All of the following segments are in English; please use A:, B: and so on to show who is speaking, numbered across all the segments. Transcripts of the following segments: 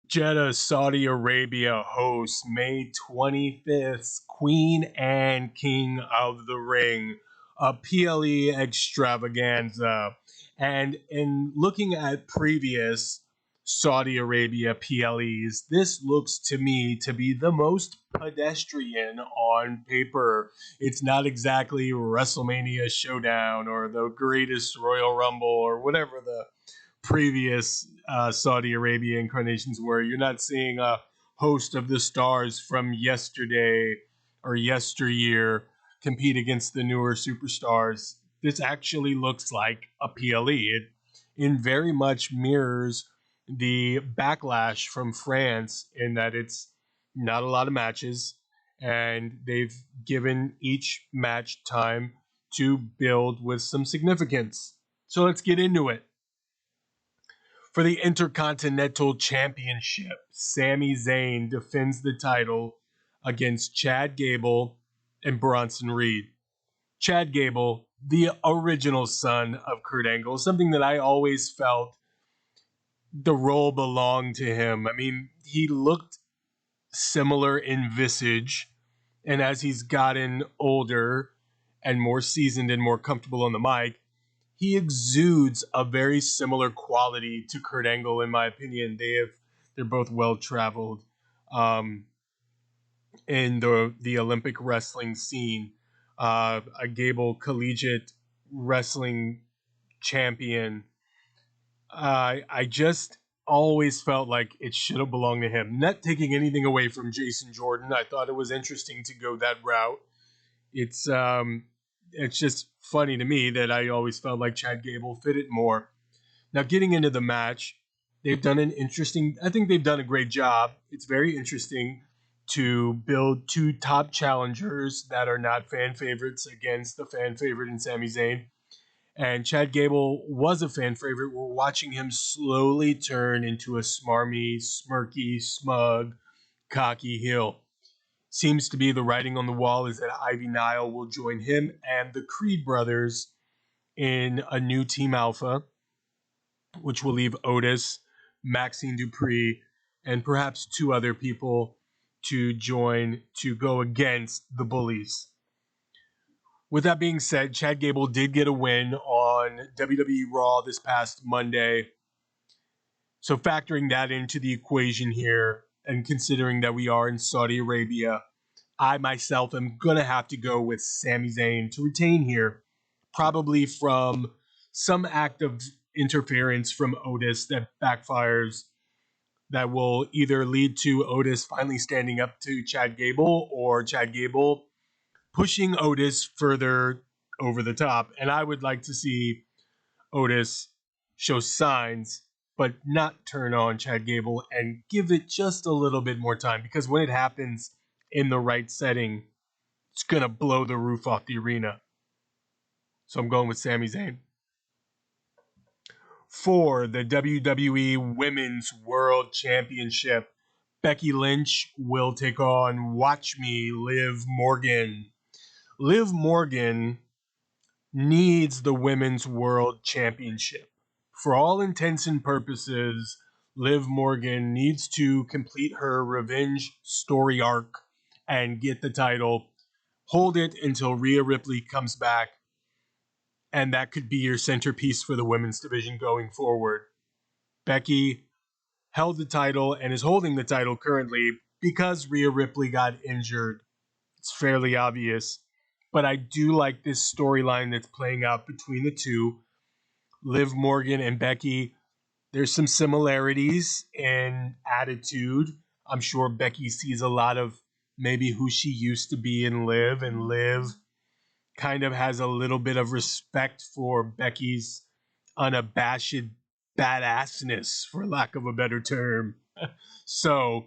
A: Jeddah, Saudi Arabia hosts May 25th Queen and King of the Ring, a PLE extravaganza. And in looking at previous Saudi Arabia PLEs, this looks to me to be the most pedestrian on paper. It's not exactly WrestleMania Showdown or the greatest Royal Rumble or whatever the previous Saudi Arabia incarnations were. You're not seeing a host of the stars from yesterday or yesteryear compete against the newer superstars. This actually looks like a PLE. It in very much mirrors the backlash from France in that it's not a lot of matches and they've given each match time to build with some significance. So let's get into it. For the Intercontinental Championship, Sami Zayn defends the title against Chad Gable and Bronson Reed. Chad Gable, the original son of Kurt Angle, something that I always felt the role belonged to him. I mean, he looked similar in visage, and as he's gotten older and more seasoned and more comfortable on the mic, he exudes a very similar quality to Kurt Angle, in my opinion. They're both well traveled in the Olympic wrestling scene. A Gable collegiate wrestling champion. I just always felt like it should have belonged to him. Not taking anything away from Jason Jordan, I thought it was interesting to go that route. It's it's just funny to me that I always felt like Chad Gable fit it more. Now, getting into the match, they've done an interesting. I think they've done a great job. It's very interesting to build two top challengers that are not fan favorites against the fan favorite in Sami Zayn. And Chad Gable was a fan favorite. We're watching him slowly turn into a smarmy, smirky, smug, cocky heel. Seems to be the writing on the wall is that Ivy Nile will join him and the Creed brothers in a new Team Alpha, which will leave Otis, Maxine Dupree, and perhaps two other people to join to go against the Bullies. With that being said, Chad Gable did get a win on WWE Raw this past Monday. So factoring that into the equation here and considering that we are in Saudi Arabia, I myself am going to have to go with Sami Zayn to retain here, probably from some act of interference from Otis that backfires that will either lead to Otis finally standing up to Chad Gable or Chad Gable pushing Otis further over the top. And I would like to see Otis show signs but not turn on Chad Gable and give it just a little bit more time because when it happens in the right setting, it's going to blow the roof off the arena. So I'm going with Sami Zayn. For the WWE Women's World Championship, Becky Lynch will take on Watch Me, Liv Morgan. Liv Morgan needs the Women's World Championship. For all intents and purposes, Liv Morgan needs to complete her revenge story arc and get the title. Hold it until Rhea Ripley comes back, and that could be your centerpiece for the women's division going forward. Becky held the title and is holding the title currently because Rhea Ripley got injured. It's fairly obvious. But I do like this storyline that's playing out between the two. Liv Morgan and Becky, there's some similarities in attitude. I'm sure Becky sees a lot of maybe who she used to be in Liv, and Liv kind of has a little bit of respect for Becky's unabashed badassness, for lack of a better term. So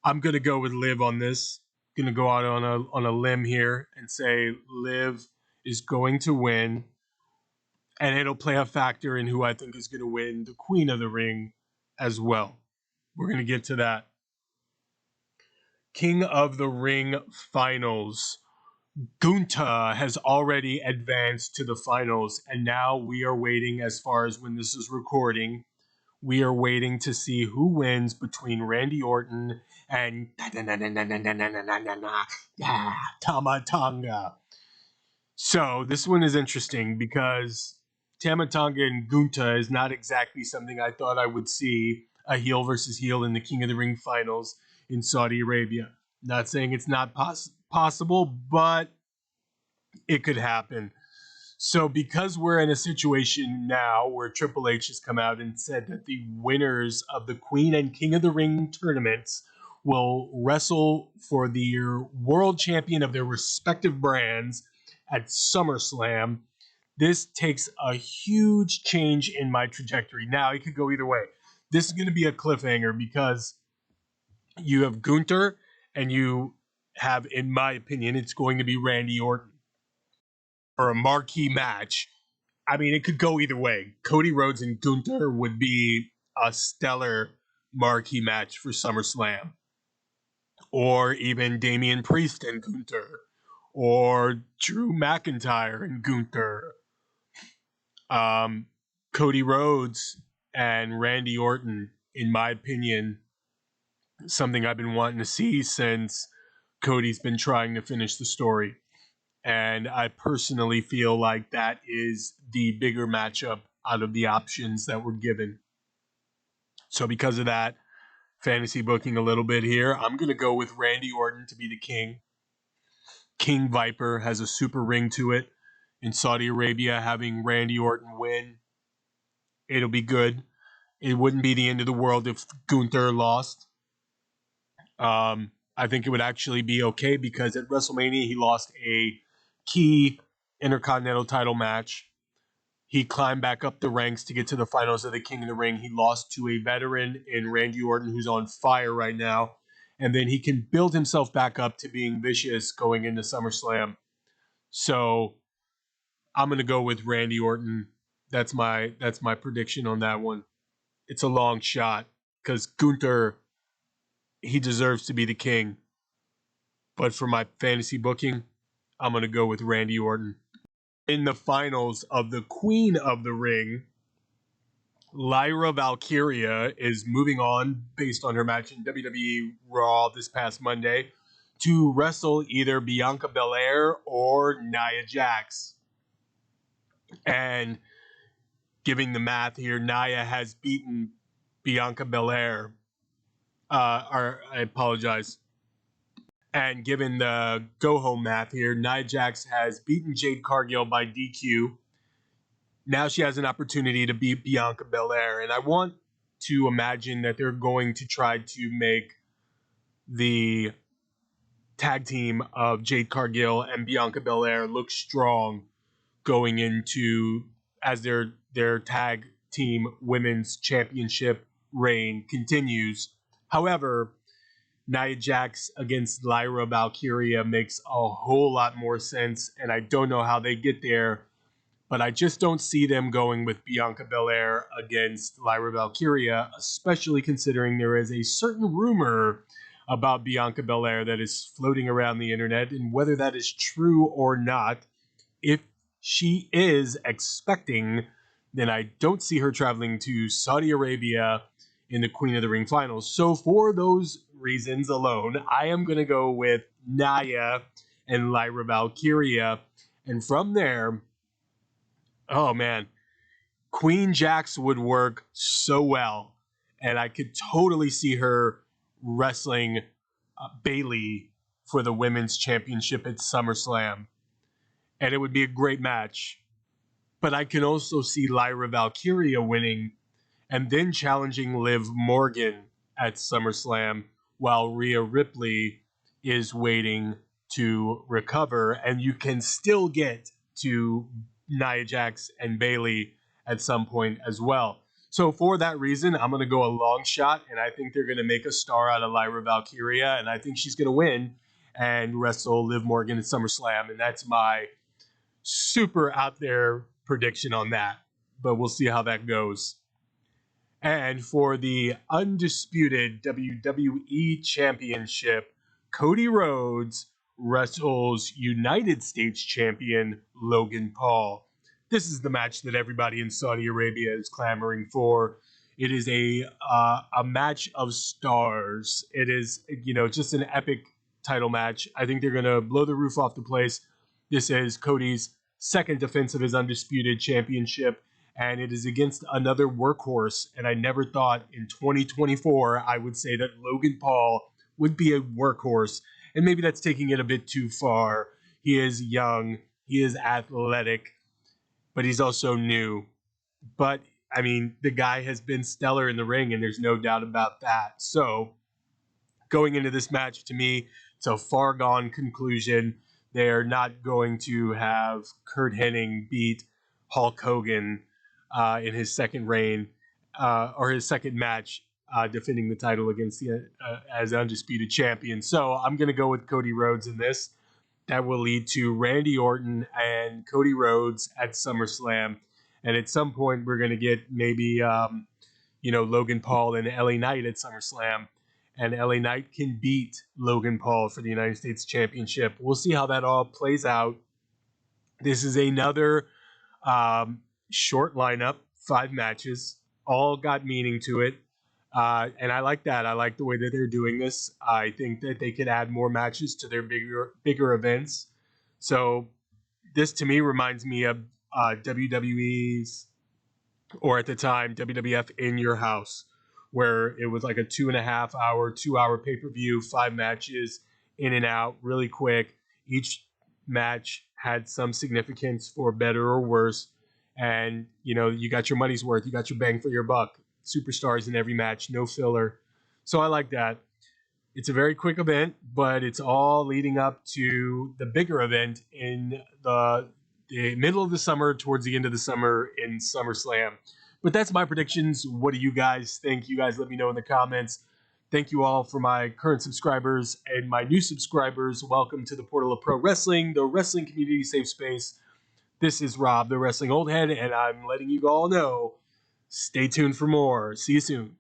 A: I'm gonna go with Liv on this. Gonna go out on a limb here and say Liv is going to win, and it'll play a factor in who I think is going to win the Queen of the Ring as well. We're gonna get to that. King of the Ring finals. Gunta has already advanced to the finals, and now we are waiting as far as when this is recording. we are waiting to see who wins between Randy Orton and Tama Tonga. So this one is interesting because Tama Tonga and Gunta is not exactly something I thought I would see a heel versus heel in the King of the Ring finals in Saudi Arabia. Not saying it's not possible, but it could happen. So because we're in a situation now where Triple H has come out and said that the winners of the Queen and King of the Ring tournaments will wrestle for the world champion of their respective brands at SummerSlam, this takes a huge change in my trajectory. Now, it could go either way. This is going to be a cliffhanger because you have Gunther and you have, in my opinion, it's going to be Randy Orton for a marquee match. I mean, it could go either way. Cody Rhodes and Gunther would be a stellar marquee match for SummerSlam. Or even Damian Priest and Gunther. Or Drew McIntyre and Gunther. Cody Rhodes and Randy Orton, in my opinion, something I've been wanting to see since Cody's been trying to finish the story. And I personally feel like that is the bigger matchup out of the options that were given. So because of that, fantasy booking a little bit here, I'm going to go with Randy Orton to be the king. King Viper has a super ring to it. In Saudi Arabia, having Randy Orton win, it'll be good. It wouldn't be the end of the world if Gunther lost. I think it would actually be okay because at WrestleMania, he lost a key Intercontinental title match. He climbed back up the ranks to get to the finals of the King of the Ring. He lost to a veteran in Randy Orton, who's on fire right now. And then he can build himself back up to being vicious going into SummerSlam. So I'm going to go with Randy Orton. That's my prediction on that one. It's a long shot because Gunther, he deserves to be the king. But for my fantasy booking, I'm going to go with Randy Orton. In the finals of the Queen of the Ring, Lyra Valkyria is moving on based on her match in WWE Raw this past Monday to wrestle either Bianca Belair or Nia Jax. And giving the math here, Nia has beaten Bianca Belair. I apologize. And given the go-home math here, Nia Jax has beaten Jade Cargill by DQ. Now she has an opportunity to beat Bianca Belair. And I want to imagine that they're going to try to make the tag team of Jade Cargill and Bianca Belair look strong going into as their tag team women's championship reign continues. However, Nia Jax against Lyra Valkyria makes a whole lot more sense, and I don't know how they get there, but I just don't see them going with Bianca Belair against Lyra Valkyria, especially considering there is a certain rumor about Bianca Belair that is floating around the internet, and whether that is true or not, if she is expecting, then I don't see her traveling to Saudi Arabia in the Queen of the Ring finals. So for those reasons alone, I am going to go with Nia and Lyra Valkyria. And from there, oh man, Queen Jax would work so well. And I could totally see her wrestling Bayley for the women's championship at SummerSlam. And it would be a great match. But I can also see Lyra Valkyria winning and then challenging Liv Morgan at SummerSlam while Rhea Ripley is waiting to recover. And you can still get to Nia Jax and Bayley at some point as well. So for that reason, I'm going to go a long shot, and I think they're going to make a star out of Lyra Valkyria, and I think she's going to win and wrestle Liv Morgan at SummerSlam, and that's my super out there prediction on that. But we'll see how that goes. And for the undisputed WWE Championship, Cody Rhodes wrestles United States Champion Logan Paul. This is the match that everybody in Saudi Arabia is clamoring for. It is a match of stars. It is, just an epic title match. I think they're gonna blow the roof off the place. This is Cody's second defense of his undisputed championship, and it is against another workhorse. And I never thought in 2024 I would say that Logan Paul would be a workhorse. And maybe that's taking it a bit too far. He is young, he is athletic, but he's also new. But I mean, the guy has been stellar in the ring, and there's no doubt about that. So, going into this match, to me, it's a far gone conclusion. They're not going to have Kurt Hennig beat Hulk Hogan in his second reign or his second match defending the title against the as undisputed champion. So I'm going to go with Cody Rhodes in this. That will lead to Randy Orton and Cody Rhodes at SummerSlam. And at some point, we're going to get maybe, Logan Paul and LA Knight at SummerSlam. And LA Knight can beat Logan Paul for the United States Championship. We'll see how that all plays out. This is another short lineup, 5 matches, all got meaning to it. And I like that. I like the way that they're doing this. I think that they could add more matches to their bigger events. So this to me reminds me of WWE's, or at the time WWF In Your House, where it was like a 2.5 hour, 2 hour pay-per-view, 5 matches in and out, really quick. Each match had some significance for better or worse, and you got your money's worth, you got your bang for your buck. Superstars in every match, no filler. So I like that. It's a very quick event, but it's all leading up to the bigger event in the middle of the summer, towards the end of the summer in SummerSlam. But that's my predictions. What do you guys think? You guys let me know in the comments. Thank you all for my current subscribers and my new subscribers. Welcome to the Portal of Pro Wrestling, the wrestling community safe space. This is Rob, the Wrestling Old Head, and I'm letting you all know, stay tuned for more. See you soon.